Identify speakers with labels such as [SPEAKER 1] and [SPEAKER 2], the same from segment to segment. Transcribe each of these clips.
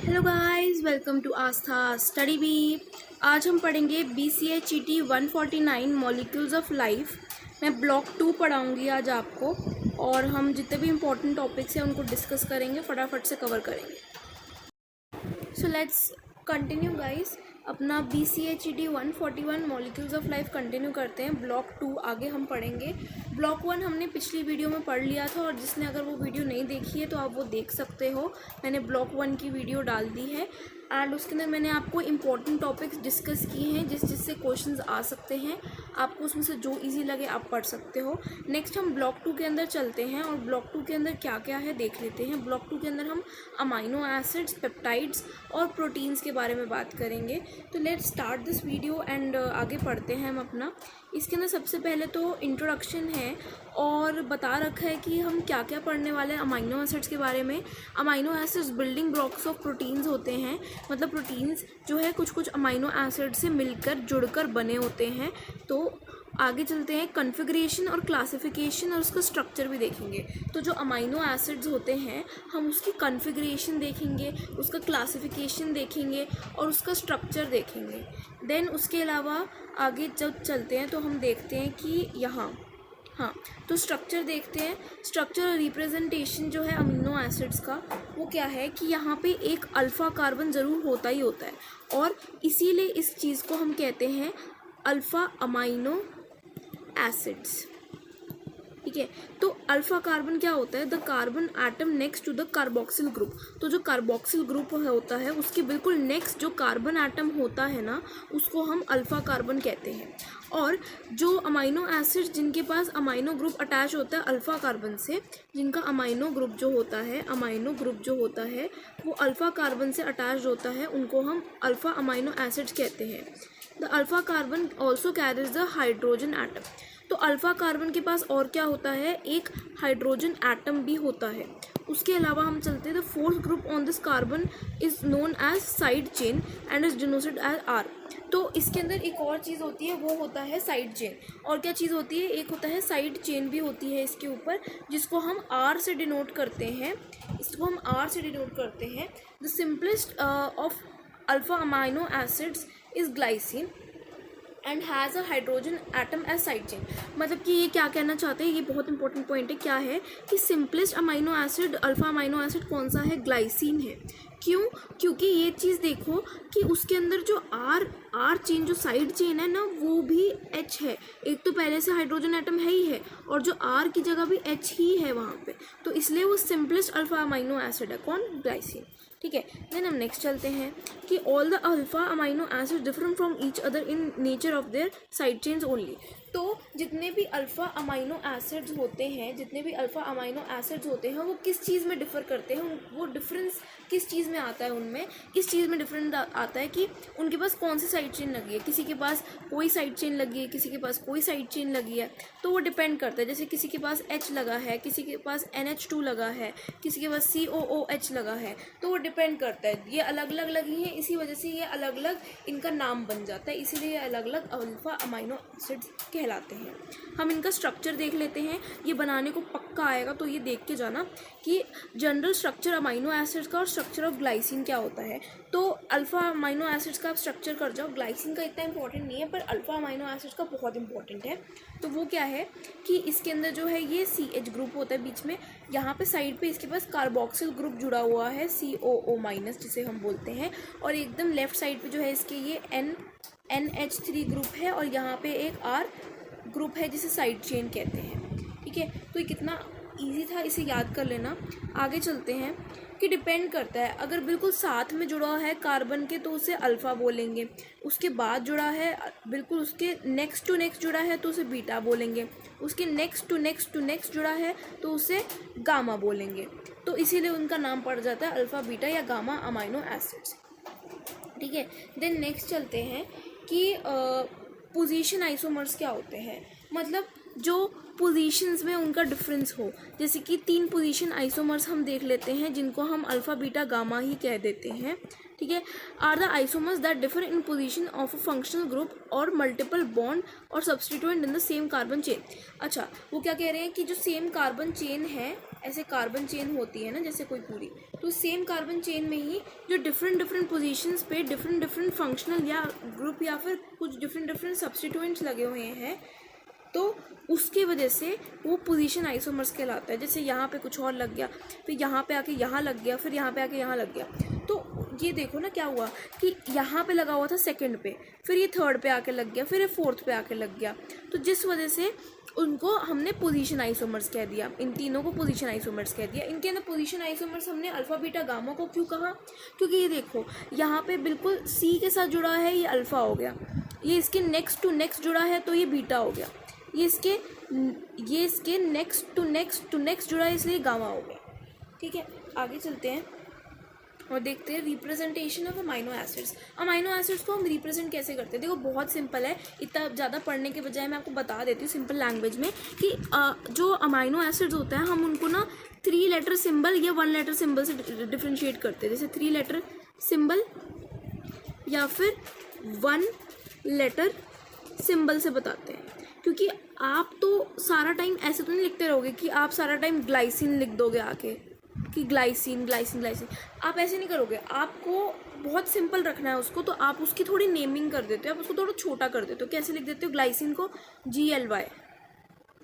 [SPEAKER 1] Hello guys, welcome to Aastha study B. आज हम पढ़ेंगे BCHET 149 मॉलिक्यूल्स ऑफ लाइफ। मैं ब्लॉक 2 पढ़ाऊंगी आज आपको, और हम जितने भी इम्पोर्टेंट टॉपिक्स हैं उनको डिस्कस करेंगे, फटाफट से कवर करेंगे। सो लेट्स कंटिन्यू गाइस, अपना BCHET 141 molecules of life continue करते हैं। ब्लॉक 2 आगे हम पढ़ेंगे। ब्लॉक 1 हमने पिछली वीडियो में पढ़ लिया था, और जिसने अगर वो वीडियो नहीं देखी है तो आप वो देख सकते हो। मैंने ब्लॉक 1 की वीडियो डाल दी है, एंड उसके अंदर मैंने आपको इम्पोर्टेंट टॉपिक्स डिस्कस किए हैं जिससे क्वेश्चंस आ सकते हैं। आपको उसमें से जो इजी लगे आप पढ़ सकते हो। नेक्स्ट हम ब्लॉक 2 के अंदर चलते हैं, और ब्लॉक 2 के अंदर क्या क्या है देख लेते हैं। ब्लॉक 2 के अंदर हम अमाइनो एसिड्स, पेप्टाइड्स और प्रोटीन्स के बारे में बात करेंगे। तो let's start this video and आगे पढ़ते हैं हम अपना। इसके अंदर सबसे पहले तो इंट्रोडक्शन है, और बता रखा है कि हम क्या क्या पढ़ने वाले हैं अमाइनो एसिड्स के बारे में। Amino acids building blocks of proteins होते हैं, मतलब प्रोटीन्स जो है कुछ कुछ अमाइनो एसिड से मिलकर जुड़कर बने होते हैं। तो आगे चलते हैं, कॉन्फ़िगरेशन और क्लासिफिकेशन और उसका स्ट्रक्चर भी देखेंगे। तो जो अमाइनो एसिड्स होते हैं हम उसकी कॉन्फ़िगरेशन देखेंगे, उसका क्लासिफिकेशन देखेंगे और उसका स्ट्रक्चर देखेंगे। देन उसके अलावा आगे जब चलते हैं तो हम देखते हैं कि यहाँ तो स्ट्रक्चर देखते हैं। स्ट्रक्चर और रिप्रेजेंटेशन जो है अमीनो एसिड्स का, वो क्या है कि यहाँ पे एक अल्फ़ा कार्बन ज़रूर होता ही होता है, और इसीलिए इस चीज़ को हम कहते हैं अल्फ़ा अमाइनो एसिड्स। ठीक है, तो अल्फ़ा कार्बन क्या होता है? The carbon atom next to the carboxyl group. तो जो कार्बोक्सिल ग्रुप होता है उसके बिल्कुल नेक्स्ट जो कार्बन एटम होता है ना, उसको हम अल्फ़ा कार्बन कहते हैं। और जो अमाइनो एसिड जिनके पास अमाइनो ग्रुप अटैच होता है अल्फ़ा कार्बन से, जिनका अमाइनो ग्रुप जो होता है वो अल्फ़ा कार्बन से अटैच होता है, उनको हम अल्फ़ा अमाइनो एसिड्स कहते हैं। The alpha carbon also carries the hydrogen atom. तो अल्फ़ा कार्बन के पास और क्या होता है? एक हाइड्रोजन एटम भी होता है। उसके अलावा हम चलते हैं, the fourth group on this carbon is known as side chain and is denoted as R. तो इसके अंदर एक और चीज़ होती है, वो होता है साइड चेन। और क्या चीज़ होती है? एक होता है साइड चेन भी होती है इसके ऊपर, जिसको हम आर से डिनोट करते हैं। The simplest of alpha amino acids is glycine and has a hydrogen atom as side chain. मतलब कि ये क्या कहना चाहते हैं, ये बहुत इंपॉर्टेंट पॉइंट है। क्या है कि simplest amino acid, alpha amino acid कौन सा है? ग्लाइसिन है। क्यों? क्योंकि ये चीज़ देखो कि उसके अंदर जो आर चेन, जो साइड चेन है ना, वो भी एच है। एक तो पहले से हाइड्रोजन एटम है ही है, और जो आर की जगह भी एच ही है वहाँ पे, तो इसलिए वो सिंपलेस्ट अल्फ़ा अमाइनो एसिड है। कौन? ग्लाइसिन। ठीक है, देन हम नेक्स्ट चलते हैं कि all the alpha amino acid different from each other in nature of their side chains only. तो जितने भी अल्फ़ा अमाइनो एसिड्स होते हैं वो किस चीज़ में डिफ़र करते हैं? वो डिफरेंस किस चीज़ में आता है? उनमें इस चीज़ में डिफरेंस आता है कि उनके पास कौन सी साइड चेन लगी है। किसी के पास कोई साइड चेन लगी है, किसी के पास कोई साइड चेन लगी है, तो वो डिपेंड करता है। जैसे किसी के पास H लगा है, किसी के पास NH2 लगा है, किसी के पास COOH लगा है, तो वो डिपेंड करता है। ये अलग अलग लगी हैं, इसी वजह से ये अलग अलग इनका नाम बन जाता है, इसीलिए ये अलग अलग अल्फ़ा अमाइनो एसिड्स कहलाते हैं। हम इनका स्ट्रक्चर देख लेते हैं, ये बनाने को पक्का आएगा, तो ये देख के जाना कि जनरल स्ट्रक्चर अमाइनो एसिड्स का और स्ट्रक्चर ऑफ ग्लाइसिन क्या होता है। तो अल्फ़ा अमाइनो एसिड्स का आप स्ट्रक्चर कर जाओ। ग्लाइसिन का इतना इंपॉर्टेंट नहीं है, पर अल्फ़ा अमाइनो एसिड्स का बहुत इंपॉर्टेंट है। तो वो क्या है कि इसके अंदर जो है ये CH ग्रुप होता है बीच में, यहाँ पे साइड पे इसके पास कार्बोक्सिल ग्रुप जुड़ा हुआ है, COO- जिसे हम बोलते हैं, और एकदम लेफ्ट साइड पे जो है इसके ये NH3 ग्रुप है, और यहाँ पे एक R ग्रुप है जिसे साइड चेन कहते हैं। ठीक है, तो ये कितना इजी था, इसे याद कर लेना। आगे चलते हैं कि डिपेंड करता है, अगर बिल्कुल साथ में जुड़ा है कार्बन के तो उसे अल्फ़ा बोलेंगे, उसके बाद जुड़ा है, बिल्कुल उसके नेक्स्ट टू नेक्स्ट जुड़ा है तो उसे बीटा बोलेंगे, उसके नेक्स्ट टू नेक्स्ट जुड़ा है तो उसे गामा बोलेंगे। तो इसीलिए उनका नाम पड़ जाता है अल्फ़ा, बीटा या गामा अमाइनो एसिड्स। ठीक है, देन नेक्स्ट चलते हैं कि पोजीशन आइसोमर्स क्या होते हैं। मतलब जो पोजीशंस में उनका डिफरेंस हो, जैसे कि 3 पोजीशन आइसोमर्स हम देख लेते हैं, जिनको हम अल्फ़ा, बीटा, गामा ही कह देते हैं। ठीक है, are the isomers that differ in position of a functional group और मल्टीपल बॉन्ड और substituent in the same carbon chain. अच्छा, वो क्या कह रहे हैं कि जो सेम कार्बन चेन है ऐसे कार्बन चेन होती है ना जैसे कोई पूरी, तो सेम कार्बन चेन में ही जो डिफरेंट डिफरेंट पोजीशंस पे डिफरेंट डिफरेंट फंक्शनल या ग्रुप या फिर कुछ डिफरेंट डिफरेंट सब्स्टिट्यूएंट्स लगे हुए हैं, तो उसकी वजह से वो पोजीशन आइसोमर्स कहलाता है। जैसे यहाँ पे कुछ और लग गया, फिर यहाँ पे आके यहाँ लग गया, फिर यहाँ पे आके यहाँ लग गया, तो ये देखो ना क्या हुआ कि यहाँ पे लगा हुआ था सेकंड पे, फिर ये थर्ड पे आके लग गया, फिर ये फोर्थ पे आके लग गया, तो जिस वजह से उनको हमने पोजीशन आइसोमर्स कह दिया। इन तीनों को पोजीशन आइसोमर्स कह दिया। इनके अंदर पोजीशन आइसोमर्स हमने अल्फा बीटा गामा को क्यों कहा, क्योंकि ये देखो यहाँ पे बिल्कुल सी के साथ जुड़ा है, ये अल्फा हो गया, ये इसके नेक्स्ट टू नेक्स्ट जुड़ा है तो ये बीटा हो गया, ये इसके नेक्स्ट टू नेक्स्ट जुड़ा है इसलिए गामा हो गया। ठीक है, आगे चलते हैं और देखते हैं representation of amino acids. Amino acids को हम रिप्रेजेंट कैसे करते हैं, देखो बहुत सिंपल है, इतना ज़्यादा पढ़ने के बजाय मैं आपको बता देती हूँ सिंपल लैंग्वेज में कि जो अमाइनो एसिड्स होते हैं हम उनको ना 3 लेटर सिंबल या 1 लेटर सिंबल से डिफ्रेंशिएट करते हैं। जैसे 3 लेटर सिंबल या फिर 1 लेटर सिंबल से बताते हैं, क्योंकि आप तो सारा टाइम ऐसे तो नहीं लिखते रहोगे कि आप सारा टाइम ग्लाइसिन लिख दोगे आके कि ग्लाइसिन ग्लाइसिन ग्लाइसिन, आप ऐसे नहीं करोगे, आपको बहुत सिंपल रखना है उसको, तो आप उसकी थोड़ी नेमिंग कर देते हो, आप उसको थोड़ा छोटा कर देते हो। कैसे लिख देते हो ग्लाइसिन को GLY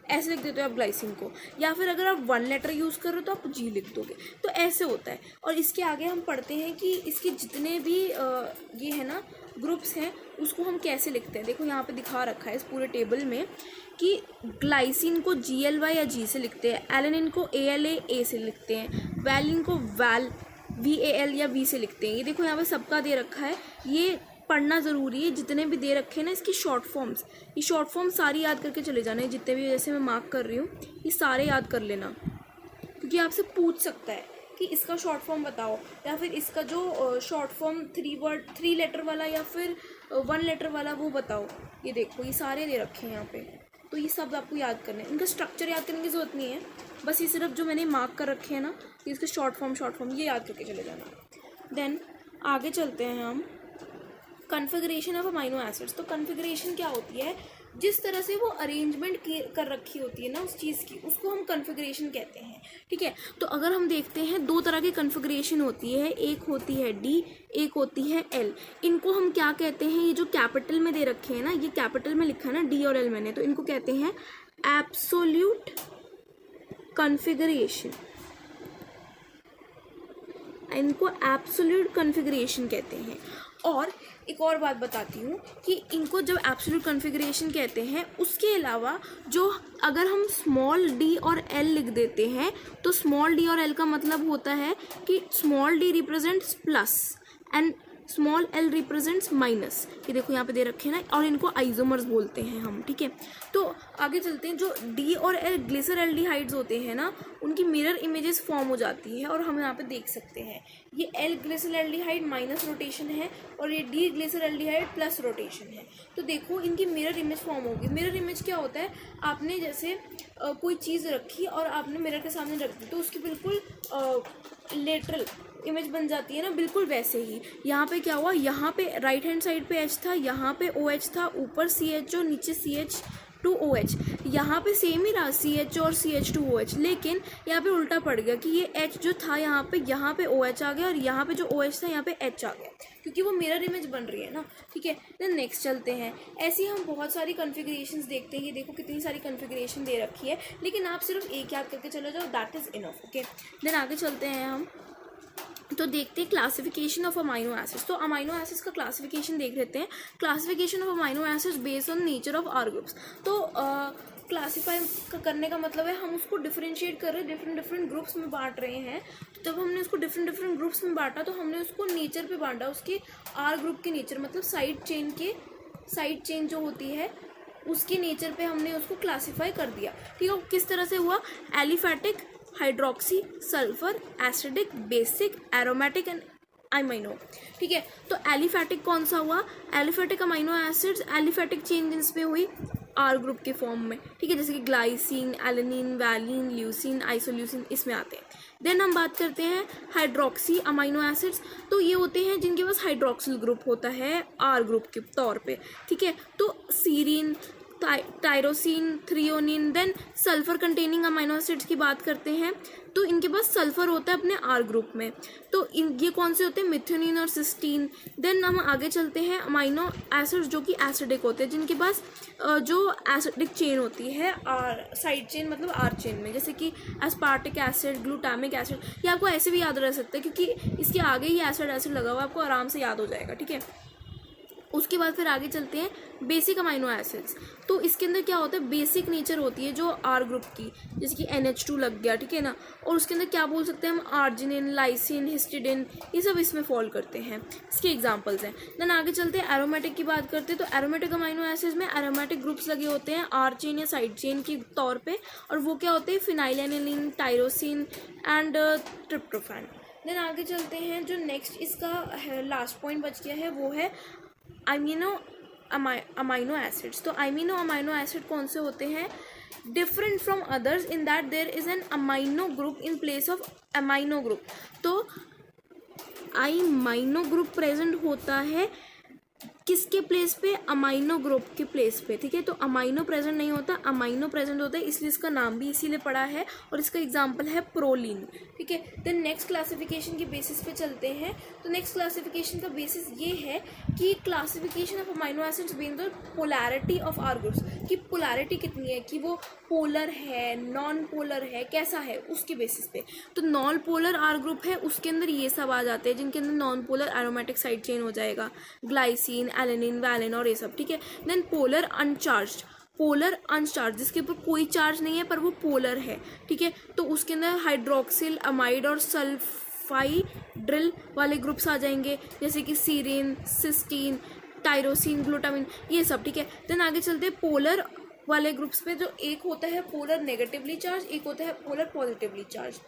[SPEAKER 1] ऐसे लिख देते हो आप ग्लाइसिन को, या फिर अगर आप 1 लेटर यूज़ कर रहे हो तो आप G लिख दोगे, तो ऐसे होता है। और इसके आगे हम पढ़ते हैं कि इसके जितने भी ये है ना ग्रुप्स हैं उसको हम कैसे लिखते हैं। देखो यहाँ पे दिखा रखा है इस पूरे टेबल में कि ग्लाइसिन को GLY या G से लिखते हैं, एलेनिन को ALA A से लिखते हैं, वैलिन को VAL या V से लिखते हैं। ये देखो यहाँ पे सबका दे रखा है, ये पढ़ना ज़रूरी है, जितने भी दे रखे हैं ना इसकी शॉर्ट फॉर्म्स, ये शॉर्ट फॉर्म सारी याद करके चले जाने, जितने भी जैसे मैं मार्क कर रही हूँ ये सारे याद कर लेना, क्योंकि आपसे पूछ सकता है कि इसका शॉर्ट फॉर्म बताओ, या फिर इसका जो शॉर्ट फॉर्म 3 लेटर वाला या फिर 1 लेटर वाला वो बताओ। ये देखो ये सारे दे रखे हैं यहाँ पे, तो ये सब आपको याद करने हैं। इनका स्ट्रक्चर याद करने की ज़रूरत नहीं है, बस ये सिर्फ जो मैंने मार्क कर रखे हैं ना इसके शॉर्ट फॉर्म ये याद करके चले जाना। देन आगे चलते हैं हम कन्फिगरेशन ऑफ अमाइनो एसिड्स। तो कन्फिगरेशन क्या होती है, जिस तरह से वो अरेंजमेंट कर रखी होती है ना उस चीज़ की, उसको हम कन्फिगरेशन कहते हैं। ठीक है, तो अगर हम देखते हैं 2 तरह की कन्फिगरेशन होती है, एक होती है D, एक होती है L। इनको हम क्या कहते हैं, ये जो कैपिटल में दे रखे हैं ना, ये कैपिटल में लिखा है ना D और L मैंने, तो इनको कहते हैं एब्सोल्यूट कन्फिगरेशन, इनको एब्सोल्यूट कन्फिगरेशन कहते हैं। और एक और बात बताती हूँ कि इनको जब एब्सोल्यूट कन्फिगरेशन कहते हैं, उसके अलावा जो अगर हम स्मॉल d और l लिख देते हैं, तो स्मॉल d और l का मतलब होता है कि small d represents plus and small l represents minus. ये देखो यहाँ पे दे रखे हैं ना, और इनको आइसोमर्स बोलते हैं हम। ठीक है, तो आगे चलते हैं। जो D और L ग्लिसरल्डिहाइड्स होते हैं ना, उनकी मिरर इमेजेस फॉर्म हो जाती है, और हम यहाँ पे देख सकते हैं ये L ग्लिसरल्डिहाइड माइनस रोटेशन है और ये D ग्लिसरल्डिहाइड प्लस रोटेशन है। तो देखो इनकी मिरर इमेज फॉर्म होगी। मिरर इमेज क्या होता है, आपने जैसे कोई चीज़ रखी और आपने मिरर के सामने रख दी, तो उसकी बिल्कुल लेटरल इमेज बन जाती है ना, बिल्कुल वैसे ही यहाँ पे क्या हुआ, यहाँ पे राइट हैंड साइड पे H था, यहाँ पे OH था, ऊपर CH और नीचे CH2OH, यहाँ पे सेम ही रहा CH और CH2OH, लेकिन यहाँ पे उल्टा पड़ गया कि ये H जो था यहाँ पे OH आ गया, और यहाँ पे जो OH था यहाँ पे H आ गया, क्योंकि वो मिरर इमेज बन रही है ना। ठीक है, देन नेक्स्ट चलते हैं। ऐसे ही हम बहुत सारी कन्फिगरेशंस देखते हैं। ये देखो कितनी सारी कन्फिगरेशन दे रखी है, लेकिन आप सिर्फ एक याद करके चले जाओ, that is enough. Okay, then आगे चलते हैं हम, तो देखते हैं क्लासिफिकेशन ऑफ अमाइनो एसिड्स। तो अमाइनो एसिड्स का क्लासिफिकेशन देख लेते हैं। Classification of amino acids based on nature of R groups. तो क्लासीफाई करने का मतलब है हम उसको डिफरेंशिएट कर रहे हैं, डिफरेंट ग्रुप्स में बांट रहे हैं। तो जब हमने उसको डिफरेंट ग्रुप्स में बांटा, तो हमने उसको नेचर पे बांटा, उसके आर ग्रुप के नेचर, मतलब साइड चेन जो होती है उसके नेचर पे हमने उसको क्लासीफाई कर दिया। ठीक है, किस तरह से हुआ, aliphatic, hydroxy, sulphur, acidic, basic, aromatic and amino. ठीक है, तो एलिफैटिक कौन सा हुआ, aliphatic amino acids aliphatic changes में हुई आर ग्रुप के फॉर्म में। ठीक है, जैसे कि glycine, alanine, valine, leucine, isoleucine, इसमें आते हैं। देन हम बात करते हैं हाइड्रोक्सी अमाइनो एसिड्स। तो ये होते हैं जिनके पास हाइड्रोक्सिल ग्रुप होता है आर ग्रुप के तौर पे। ठीक है, तो serine, tyrosine, threonine, then sulphur containing amino acids की बात करते हैं तो इनके पास सल्फर होता है अपने आर ग्रुप में। तो ये कौन से होते हैं, मिथ्योनिन और सिस्टीन। देन हम आगे चलते हैं, अमाइनो एसिड्स जो कि एसिडिक होते हैं, जिनके पास जो एसिडिक चेन होती है आर साइड चेन मतलब आर चेन में, जैसे कि एस्पार्टिक एसिड, ग्लूटामिक एसिड। ये आपको ऐसे भी याद रह सकता है क्योंकि इसके आगे ही एसिड लगा हुआ है, आपको आराम से याद हो जाएगा, ठीक है। उसके बाद फिर आगे चलते हैं बेसिक अमाइनो एसिड्स। तो इसके अंदर क्या होता है, बेसिक नेचर होती है जो आर ग्रुप की, जैसे कि NH2 लग गया, ठीक है ना। और उसके अंदर क्या बोल सकते हैं हम, आर्जिनिन, लाइसिन, हिस्टिडिन, ये सब इसमें फॉल करते हैं, इसके एग्जांपल्स हैं। देन आगे चलते हैं एरोमेटिक की बात करते हैं। तो एरोमेटिक अमाइनो एसिड्स में एरोमेटिक ग्रुप्स लगे होते हैं आर चेन या साइड चेन के तौर पर, और वो क्या होते हैं, फिनाइलएनिलीन, टायरोसिन एंड ट्रिप्टोफैन। देन आगे चलते हैं, जो नेक्स्ट इसका लास्ट पॉइंट बच गया है वो है अमाइनो एसिड्स। तो अमाइनो एसिड कौन से होते हैं, different from others in that there is an amino group in place of amino group. तो अमाइनो ग्रुप प्रेजेंट होता है किसके प्लेस पे, अमाइनो ग्रुप के प्लेस पे, ठीक है। तो अमाइनो प्रेजेंट नहीं होता, अमाइनो प्रेजेंट होता है, इसलिए इसका नाम भी इसीलिए पड़ा है, और इसका एग्जांपल है प्रोलीन, ठीक है। देन नेक्स्ट क्लासिफिकेशन के बेसिस पे चलते हैं। तो नेक्स्ट क्लासिफिकेशन का बेसिस ये है कि classification of amino acids based on polarity of R groups, कि पोलैरिटी कितनी है, कि वो पोलर है, नॉन पोलर है, कैसा है, उसके बेसिस पे। तो नॉन पोलर आर ग्रुप है, उसके अंदर ये सब आ जाते हैं, जिनके अंदर non polar aromatic side chain हो जाएगा, ग्लाइसिन, एलेनिन, वैलिन और ये सब, ठीक है। देन पोलर अनचार्ज, जिसके ऊपर कोई चार्ज नहीं है पर वो पोलर है, ठीक है। तो उसके अंदर हाइड्रोक्सिल, अमाइड और सल्फाइड्रिल वाले ग्रुप्स आ जाएंगे, जैसे कि सीरीन, सिस्टीन, टायरोसिन, ग्लूटामिन, ये सब, ठीक है। देन आगे चलते हैं पोलर वाले ग्रुप्स पे, जो एक होता है पोलर नेगेटिवली चार्ज, एक होता है पोलर पॉजिटिवली चार्ज।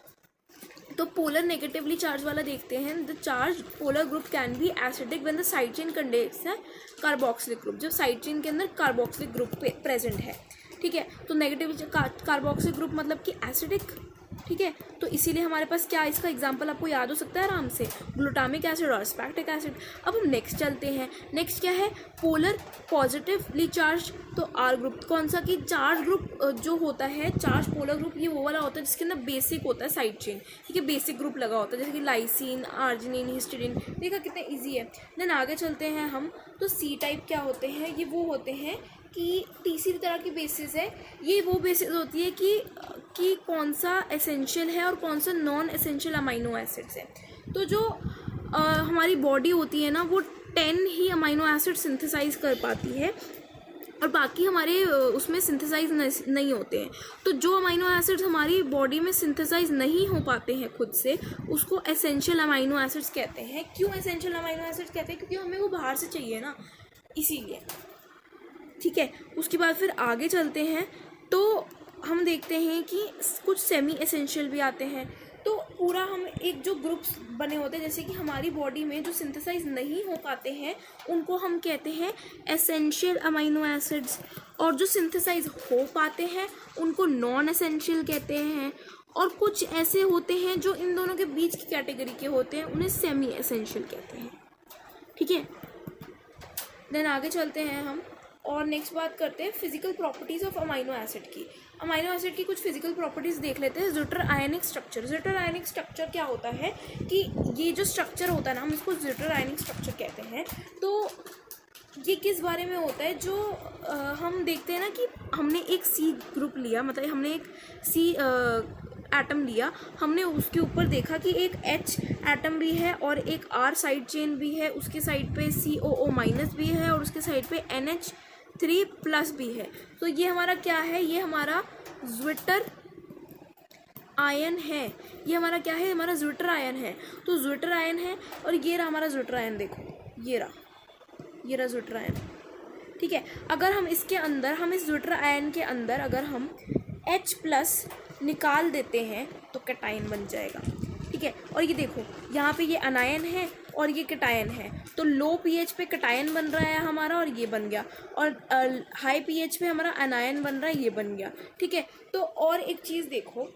[SPEAKER 1] तो पोलर नेगेटिवली चार्ज वाला देखते हैं, the charge polar group can be acidic when the side chain contains है कार्बोक्सिलिक ग्रुप, जब साइड चेन के अंदर कार्बोक्सिलिक ग्रुप प्रेजेंट है, ठीक है। तो नेगेटिव कार्बोक्सिलिक ग्रुप मतलब कि एसिडिक, ठीक है। तो इसीलिए हमारे पास क्या, इसका एग्जांपल आपको याद हो सकता है आराम से, ग्लूटामिक एसिड और एस्पार्टिक एसिड। अब हम नेक्स्ट चलते हैं, नेक्स्ट क्या है, पोलर पॉजिटिवली चार्ज। तो आर ग्रुप कौन सा, कि चार्ज ग्रुप जो होता है, चार्ज पोलर ग्रुप ये वो वाला होता है जिसके अंदर बेसिक होता है साइड चेन, ठीक है, बेसिक ग्रुप लगा होता है, जैसे कि लाइसिन, आर्जिनिन, हिस्टिडिन। देखा कितना ईजी है। देन आगे चलते हैं हम, तो सी टाइप क्या होते हैं, ये वो होते हैं कि तीसरी तरह की बेसिस है, ये वो बेसिस होती है कि कौन सा एसेंशियल है और कौन सा नॉन एसेंशियल अमाइनो एसिड्स है। तो जो हमारी बॉडी होती है ना, वो 10 ही अमाइनो एसिड सिंथेसाइज कर पाती है और बाकी हमारे उसमें सिंथेसाइज नहीं होते हैं। तो जो अमाइनो एसिड्स हमारी बॉडी में सिंथेसाइज नहीं हो पाते हैं खुद से, उसको एसेंशियल अमाइनो एसिड्स कहते हैं। क्यों एसेंशियल अमाइनो एसिड्स कहते हैं, क्योंकि हमें वो बाहर से चाहिए ना, इसीलिए, ठीक है। उसके बाद फिर आगे चलते हैं, तो हम देखते हैं कि कुछ सेमी एसेंशियल भी आते हैं। तो पूरा हम एक जो ग्रुप्स बने होते हैं, जैसे कि हमारी बॉडी में जो सिंथेसाइज नहीं हो पाते हैं उनको हम कहते हैं एसेंशियल अमाइनो एसिड्स, और जो सिंथेसाइज हो पाते हैं उनको नॉन एसेंशियल कहते हैं। और कुछ ऐसे होते हैं जो इन दोनों के बीच की कैटेगरी के होते हैं, उन्हें सेमी एसेंशियल कहते हैं, ठीक है। देन आगे चलते हैं हम और नेक्स्ट बात करते हैं physical properties of amino acid की। अमाइनो एसिड की कुछ फिजिकल प्रॉपर्टीज़ देख लेते हैं। ज़्विटर आयनिक स्ट्रक्चर, ज़्विटर आयनिक स्ट्रक्चर क्या होता है कि ये जो स्ट्रक्चर होता है ना, हम इसको ज़्विटर आयनिक स्ट्रक्चर कहते हैं। तो ये किस बारे में होता है, जो हम देखते हैं ना कि हमने एक सी ग्रुप लिया, मतलब हमने एक सी एटम लिया, हमने उसके ऊपर देखा कि एक H एटम भी है और एक R साइड चेन भी है, उसके साइड पे COO माइनस भी है और उसके साइड पे NH3 प्लस भी है। तो ये हमारा क्या है, ये हमारा ज़्विटर आयन है, ये हमारा क्या है, हमारा ज़्विटर आयन है। तो ज़्विटर आयन है और ये रहा हमारा ज़्विटर आयन, देखो ये रहा ज़्विटर आयन, ठीक है। अगर हम इसके अंदर, हम इस ज़्विटर आयन के अंदर अगर हम H प्लस निकाल देते हैं तो कैटायन बन जाएगा, ठीक है। और ये देखो यहाँ पे ये अनायन है और ये कैटायन है, तो लो पीएच पे कैटायन बन रहा है हमारा और ये बन गया, और हाई पीएच पे हमारा अनायन बन रहा है, ये बन गया, ठीक है। तो और एक चीज़ देखो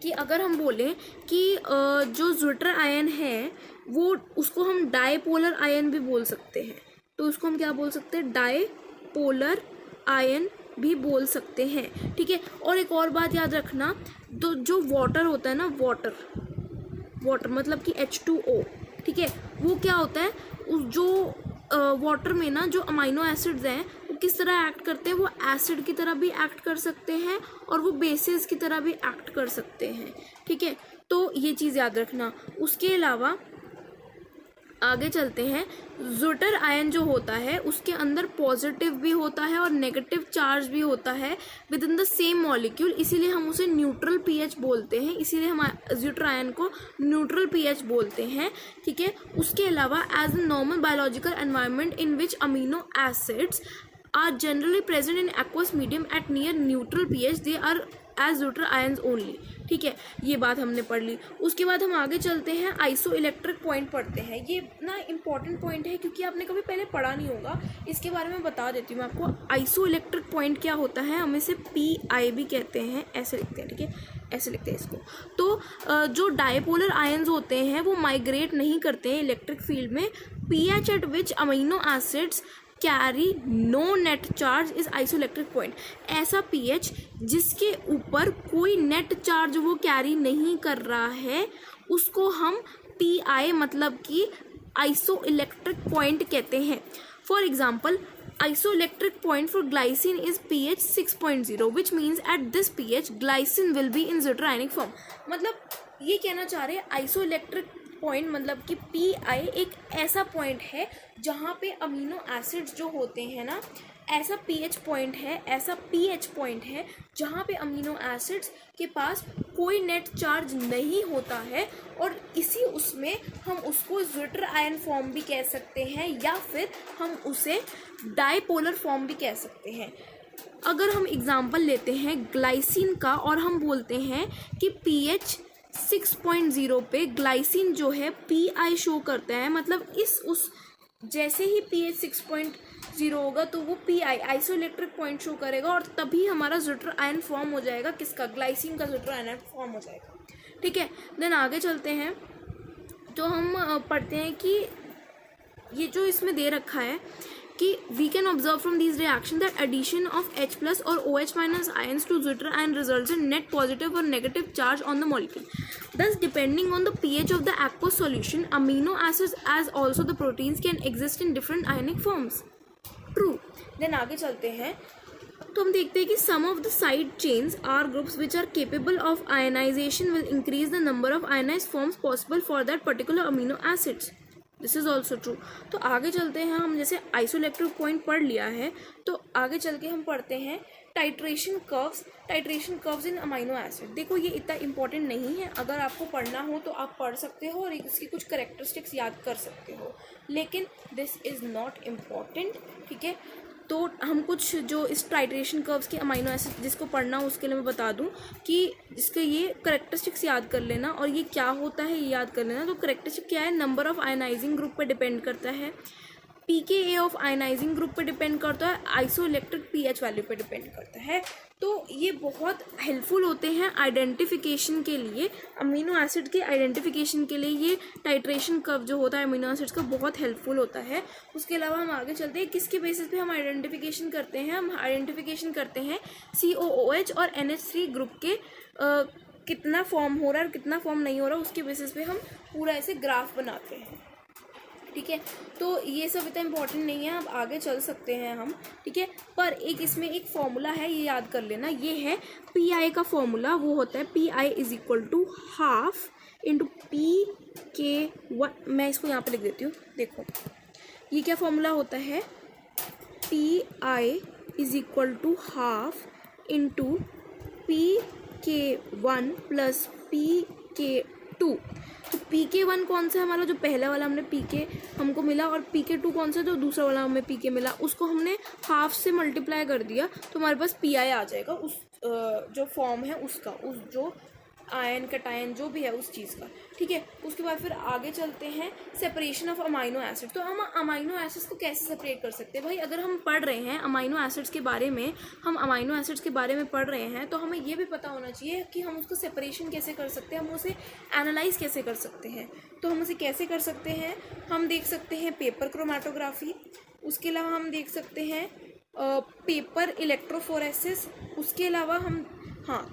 [SPEAKER 1] कि अगर हम बोलें कि जो ज़्विटर आयन है वो, उसको हम डाईपोलर आयन भी बोल सकते हैं। तो उसको हम क्या बोल सकते हैं, डाईपोलर आयन भी बोल सकते हैं, ठीक है। और एक और बात याद रखना, तो जो वाटर होता है ना, वाटर मतलब कि H2O, ठीक है, वो क्या होता है, उस जो वाटर में ना जो अमाइनो एसिड्स हैं वो किस तरह एक्ट करते हैं, वो एसिड की तरह भी एक्ट कर सकते हैं और वो बेसिस की तरह भी एक्ट कर सकते हैं, ठीक है। तो ये चीज़ याद रखना। उसके अलावा आगे चलते हैं। ज़्विटर आयन जो होता है उसके अंदर पॉजिटिव भी होता है और नेगेटिव चार्ज भी होता है within the same molecule, इसीलिए हम उसे न्यूट्रल पीएच बोलते हैं, इसीलिए हम ज़्विटर आयन को न्यूट्रल पीएच बोलते हैं, ठीक है। उसके अलावा as a normal biological environment in which amino acids are generally present in aqueous medium at near neutral pH, they are as zwitter ions only, ठीक है। ये बात हमने पढ़ ली। उसके बाद हम आगे चलते हैं, आइसो इलेक्ट्रिक पॉइंट पढ़ते हैं। ये ना इंपॉर्टेंट पॉइंट है क्योंकि आपने कभी पहले पढ़ा नहीं होगा, इसके बारे में बता देती हूँ मैं आपको। आइसो इलेक्ट्रिक पॉइंट क्या होता है, हम इसे PI भी कहते हैं, ऐसे लिखते हैं, ठीक है, ऐसे लिखते हैं इसको। तो जो डायपोलर आयन्स होते हैं वो माइग्रेट नहीं करते हैं इलेक्ट्रिक फील्ड में। pH at which amino acids carry no net charge is isoelectric point. ऐसा pH जिसके ऊपर कोई नेट चार्ज वो कैरी नहीं कर रहा है उसको हम PI मतलब कि आइसोइलेक्ट्रिक पॉइंट कहते हैं। For example, isoelectric point for glycine is pH 6.0 which means at this pH glycine will be in zwitter ionic form। मतलब ये कहना चाह रहे हैं आइसोइलेक्ट्रिक पॉइंट मतलब कि PI एक ऐसा पॉइंट है जहाँ पे अमीनो एसिड्स जो होते हैं ना, ऐसा pH पॉइंट है, ऐसा pH पॉइंट है जहाँ पे अमीनो एसिड्स के पास कोई नेट चार्ज नहीं होता है और इसी उसमें हम उसको ज़्विटर आयन फॉर्म भी कह सकते हैं या फिर हम उसे डायपोलर फॉर्म भी कह सकते हैं। अगर हम एग्जांपल लेते हैं ग्लाइसिन का और हम बोलते हैं कि pH 6.0 पे ग्लाइसिन जो है PI शो करता है, मतलब उस जैसे ही pH 6.0 होगा तो वो PI आइसोइलेक्ट्रिक पॉइंट शो करेगा और तभी हमारा ज़्विटर आयन फॉर्म हो जाएगा। किसका? ग्लाइसिन का ज़्विटर आयन फॉर्म हो जाएगा, ठीक है। देन आगे चलते हैं तो हम पढ़ते हैं कि ये जो इसमें दे रखा है कि we can observe from these reaction that addition of H plus or OH minus ions to Zwitter ion results in net positive or negative charge on the molecule. Thus, depending on the pH of the aqueous solution, amino acids as also the proteins can exist in different ionic forms. True. Then आगे चलते हैं तो हम देखते हैं कि some of the side chains are groups which are capable of ionization will increase the number of ionized forms possible for that particular amino acids. This is also true. तो आगे चलते हैं हम, जैसे आइसोइलेक्ट्रिक पॉइंट पढ़ लिया है तो आगे चल के हम पढ़ते हैं टाइट्रेशन कर्व्स इन अमाइनो एसिड। देखो ये इतना इंपॉर्टेंट नहीं है, अगर आपको पढ़ना हो तो आप पढ़ सकते हो और इसकी कुछ करेक्टरिस्टिक्स याद कर सकते हो, लेकिन दिस इज़ नॉट इम्पॉर्टेंट, ठीक है। तो हम कुछ जो इस टाइट्रेशन कर्व्स के अमाइनो एसिड जिसको पढ़ना हो उसके लिए मैं बता दूं कि इसके ये करेक्टरिस्टिक्स याद कर लेना और ये क्या होता है ये याद कर लेना। तो करेक्टरिस्टिक क्या है? नंबर ऑफ आयनाइजिंग ग्रुप पर डिपेंड करता है, pKa ऑफ आयनाइजिंग ग्रुप पर डिपेंड करता है, आइसोइलेक्ट्रिक pH वैल्यू पर डिपेंड करता है। तो ये बहुत हेल्पफुल होते हैं आइडेंटिफिकेशन के लिए, अमीनो एसिड के आइडेंटिफिकेशन के लिए ये टाइट्रेशन कर्व जो होता है अमीनो एसिड्स का बहुत हेल्पफुल होता है। उसके अलावा हम आगे चलते हैं, किसके बेसिस पे हम आइडेंटिफिकेशन करते हैं? हम आइडेंटिफिकेशन करते हैं COOH और NH3 ग्रुप के कितना फॉर्म हो रहा है और कितना फॉर्म नहीं हो रहा, उसके बेसिस पे हम पूरा ऐसे ग्राफ बनाते हैं, ठीक है। तो ये सब इतना इम्पोर्टेंट नहीं है, अब आगे चल सकते हैं हम, ठीक है। पर एक इसमें एक फॉर्मूला है, ये याद कर लेना, ये है PI का फॉर्मूला, वो होता है PI is equal to half into PK1। मैं इसको यहाँ पे लिख देती हूँ, देखो ये क्या फॉर्मूला होता है, PI is equal to half into PK1 plus PK2। तो PK1 कौन सा है हमारा? जो पहला वाला हमने PK हमको मिला, और PK2 कौन सा जो दूसरा वाला हमें PK मिला, उसको हमने हाफ से मल्टीप्लाई कर दिया तो हमारे पास PI आ जाएगा, उस जो फॉर्म है उसका, उस जो आयन कटायन जो भी है उस चीज़ का, ठीक है। उसके बाद फिर आगे चलते हैं सेपरेशन ऑफ अमाइनो एसिड। तो हम अमाइनो एसिड्स को कैसे सेपरेट कर सकते हैं भाई? अगर हम पढ़ रहे हैं अमाइनो एसिड्स के बारे में, हम अमाइनो एसिड्स के बारे में पढ़ रहे हैं तो हमें ये भी पता होना चाहिए कि हम उसको सेपरेशन कैसे कर सकते हैं, हम उसे एनालाइज कैसे कर सकते हैं। तो हम उसे कैसे कर सकते हैं? हम देख सकते हैं पेपर क्रोमेटोग्राफी, उसके अलावा हम देख सकते हैं पेपर इलेक्ट्रोफोरेसिस, उसके अलावा हम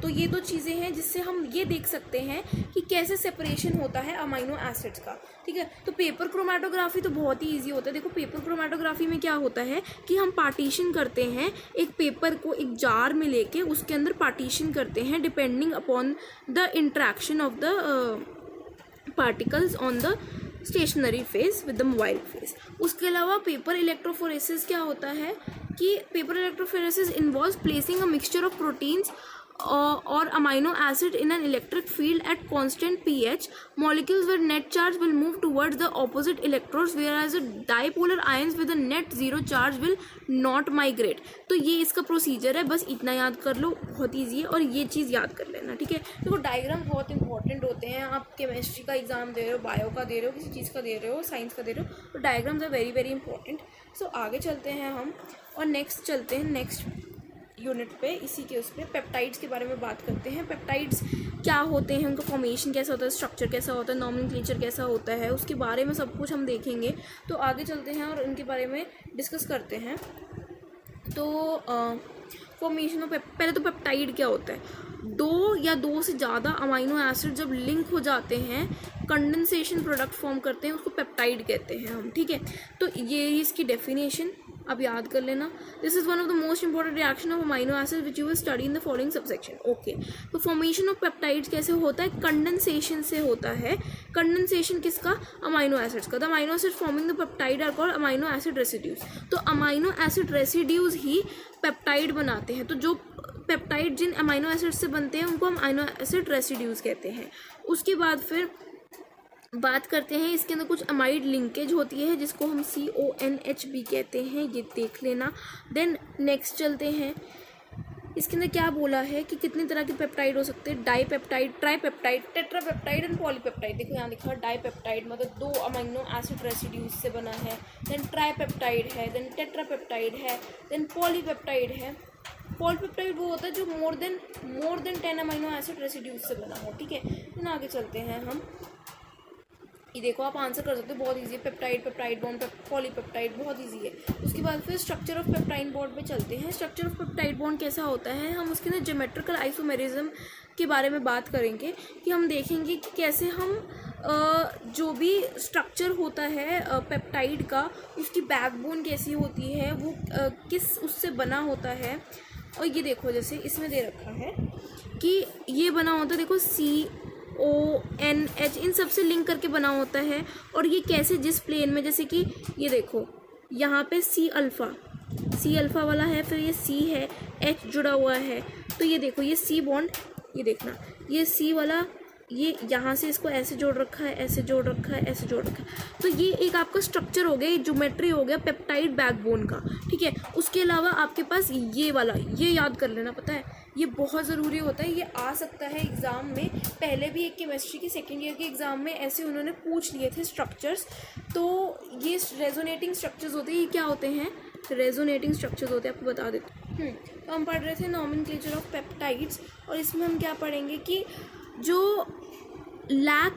[SPEAKER 1] तो ये दो चीज़ें हैं जिससे हम ये देख सकते हैं कि कैसे सेपरेशन होता है अमाइनो एसिड्स का। ठीक है, तो पेपर क्रोमेटोग्राफी तो बहुत ही इजी होता है। देखो पेपर क्रोमेटोग्राफी में क्या होता है कि हम पार्टीशन करते हैं, एक पेपर को एक जार में लेके उसके अंदर पार्टीशन करते हैं depending upon the interaction of the particles on the stationary phase with the mobile phase. उसके अलावा पेपर इलेक्ट्रोफोरेसिस क्या होता है कि paper electrophoresis involves placing a mixture of proteins or amino acid in an electric field at constant pH. Molecules with net charge will move towards the opposite electrodes, whereas the dipolar ions with a net zero charge will not migrate. तो ये इसका procedure है, बस इतना याद कर लो, बहुत easy है और ये चीज़ याद कर लेना। ठीक है, देखो डायग्राम बहुत इंपॉर्टेंट होते हैं। आप केमिस्ट्री का एग्जाम दे रहे हो, बायो का दे रहे हो, किसी चीज़ का दे रहे हो, साइंस का दे रहे हो, तो diagrams are very very important. So आगे चलते हैं हम और नेक्स्ट चलते हैं नेक्स्ट यूनिट पे, इसी के उस पर पेप्टाइड्स के बारे में बात करते हैं। पेप्टाइड्स क्या होते हैं, उनका फॉर्मेशन कैसा होता है, स्ट्रक्चर कैसा होता है, नॉमेनक्लेचर कैसा होता है, उसके बारे में सब कुछ हम देखेंगे। तो आगे चलते हैं और उनके बारे में डिस्कस करते हैं। तो फॉर्मेशन ऑफ पहले तो पेप्टाइड क्या होता है, दो या दो से ज़्यादा अमाइनो एसिड जब लिंक हो जाते हैं, कंडेंसेशन प्रोडक्ट फॉर्म करते हैं, उसको पेप्टाइड कहते हैं हम। ठीक है, तो ये इसकी डेफिनेशन अब याद कर लेना। This is one of the most important reaction of amino acid which you will study in the following subsection. Okay, तो फॉर्मेशन ऑफ पेप्टाइड्स कैसे होता है, कंडेंसेशन से होता है। कंडेंसेशन किसका, अमाइनो एसिड्स का। The amino acid forming the peptide are called amino acid residues. तो अमाइनो एसिड रेसिड्यूज ही पेप्टाइड बनाते हैं। तो जो पेप्टाइड जिन अमाइनो एसिड से बनते हैं उनको हम अमाइनो एसिड रेसिड्यूज कहते हैं। उसके बाद फिर बात करते हैं, इसके अंदर कुछ अमाइड लिंकेज होती है जिसको हम CONH भी कहते हैं, ये देख लेना। देन नेक्स्ट चलते हैं, इसके अंदर क्या बोला है कि कितनी तरह के पेप्टाइड हो सकते हैं, dipeptide, tripeptide, tetrapeptide and polypeptide. देखो यहाँ लिखा डाईपेप्टाइड मतलब दो अमाइनो एसिड रेसिड्यूज से बना है। देन ट्राईपेप्टाइड है, देन टेट्रापेप्टाइड है, देन पॉलीपेप्टाइड है। पॉलीपेप्टाइड वो होता है जो more than 10 amino acid residues से बना हो। ठीक है, देन आगे चलते हैं हम, ये देखो आप आंसर कर सकते हो, बहुत इजी है। पेप्टाइड, पेप्टाइड बॉन्ड, पॉलीपेप्टाइड, बहुत इजी है। उसके बाद फिर स्ट्रक्चर ऑफ पेप्टाइड बॉन्ड पे चलते हैं। स्ट्रक्चर ऑफ पेप्टाइड बॉन्ड कैसा होता है, हम उसके अंदर ज्योमेट्रिकल आइसोमेरिज्म के बारे में बात करेंगे कि हम देखेंगे कि कैसे हम जो भी स्ट्रक्चर होता है पेप्टाइड का, उसकी बैकबोन कैसी होती है, वो किस उससे बना होता है। और ये देखो जैसे इसमें दे रखा है कि ये बना होता है, देखो CONH इन सब से लिंक करके बना होता है। और ये कैसे, जिस प्लेन में, जैसे कि ये देखो यहाँ पे C अल्फ़ा वाला है, फिर ये C है, H जुड़ा हुआ है, तो ये देखो ये C बॉन्ड, ये देखना ये C वाला, ये यहाँ से इसको ऐसे जोड़ रखा है, ऐसे जोड़ रखा है, ऐसे जोड़ रखा है। तो ये एक आपका स्ट्रक्चर हो गया, ये ज्योमेट्री हो गया पेप्टाइड बैकबोन का। ठीक है, उसके अलावा आपके पास ये वाला, ये याद कर लेना, पता है ये बहुत ज़रूरी होता है, ये आ सकता है एग्ज़ाम में। पहले भी एक केमिस्ट्री के सेकेंड ईयर के एग्ज़ाम में ऐसे उन्होंने पूछ लिए थे स्ट्रक्चर्स। तो ये रेजोनेटिंग स्ट्रक्चर्स होते हैं, ये क्या होते हैं, रेजोनेटिंग स्ट्रक्चर्स होते हैं, आपको बता देते हैं। तो हम पढ़ रहे थे नॉमेनक्लेचर ऑफ पेप्टाइड्स, और इसमें हम क्या पढ़ेंगे कि जो lack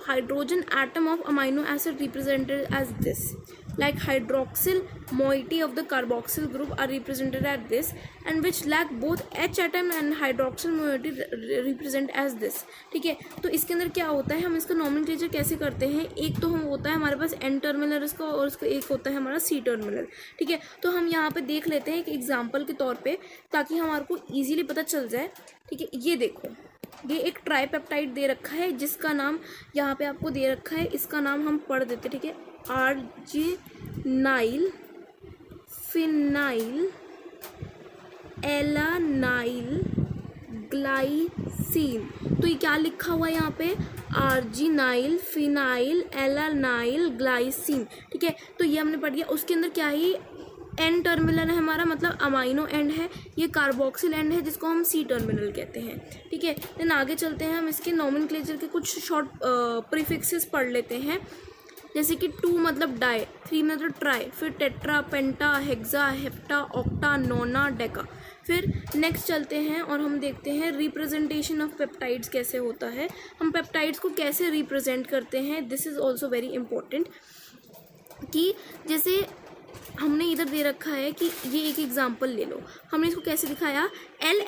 [SPEAKER 1] hydrogen atom of amino acid represented as this, like hydroxyl moiety of the carboxyl group are represented as this, and which lack both H atom and hydroxyl moiety represent as this। ठीक है, तो इसके अंदर क्या होता है, हम इसका नॉमेनक्लेचर कैसे करते हैं, एक तो हम होता है हमारे पास N टर्मिनल इसका, और इसका एक होता है हमारा C टर्मिनल। ठीक है, तो हम यहाँ पे देख लेते हैं एक एग्जाम्पल के तौर पे, ताकि हमारे को ईजिली पता चल जाए। ठीक है, ये देखो ये एक ट्राईपेप्टाइड दे रखा है जिसका नाम यहाँ पे आपको दे रखा है, इसका नाम हम पढ़ देते। ठीक है, आर्जिनाइल फिनाइल एलानाइल ग्लाइसिन। तो ये क्या लिखा हुआ है यहाँ पे, आर्जिनाइल फिनाइल एलानाइल ग्लाइसिन। ठीक है, तो ये हमने पढ़ लिया। उसके अंदर क्या है, N टर्मिनल है हमारा, मतलब अमाइनो एंड है, ये कार्बोक्सिल एंड है जिसको हम C टर्मिनल कहते हैं। ठीक है, देन आगे चलते हैं, हम इसके नॉमेनक्लेचर के कुछ शॉर्ट प्रीफिक्सेस पढ़ लेते हैं, जैसे कि 2 मतलब डाई, 3 मतलब ट्राई, फिर टेट्रा, पेंटा, हेक्सा, हेप्टा, ऑक्टा, नोना, डेका। फिर नेक्स्ट चलते हैं और हम देखते हैं रिप्रेजेंटेशन ऑफ पेप्टाइड्स कैसे होता है, हम पेप्टाइड्स को कैसे रिप्रेजेंट करते हैं। This is also very important कि जैसे हमने इधर दे रखा है कि ये एक एग्जांपल ले लो, हमने इसको कैसे दिखाया, एल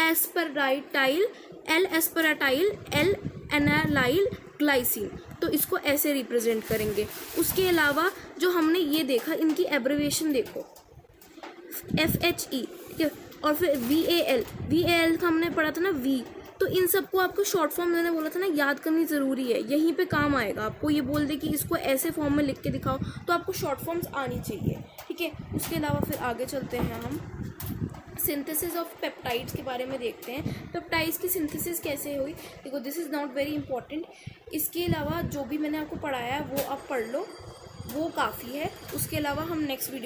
[SPEAKER 1] एस्पेराटाइल, एल एस्पेराटाइल, एल एनालाइल ग्लाइसिन, तो इसको ऐसे रिप्रेजेंट करेंगे। उसके अलावा जो हमने ये देखा, इनकी एब्रिविएशन देखो, FHE, ठीक है, और फिर VAL का हमने पढ़ा था ना V, तो इन सबको आपको शॉर्ट फॉर्म मैंने बोला था ना याद करनी ज़रूरी है, यहीं पे काम आएगा। आपको ये बोल दे कि इसको ऐसे फॉर्म में लिख के दिखाओ तो आपको शॉर्ट फॉर्म्स आनी चाहिए, ठीक है। उसके अलावा फिर आगे चलते हैं, हम सिंथेसिस ऑफ पेप्टाइड्स के बारे में देखते हैं। पेप्टाइड्स की सिंथेसिस कैसे हुई, देखो this is not very important. इसके अलावा जो भी मैंने आपको पढ़ाया है वो आप पढ़ लो, वो काफ़ी है। उसके अलावा हम नेक्स्ट वीडियो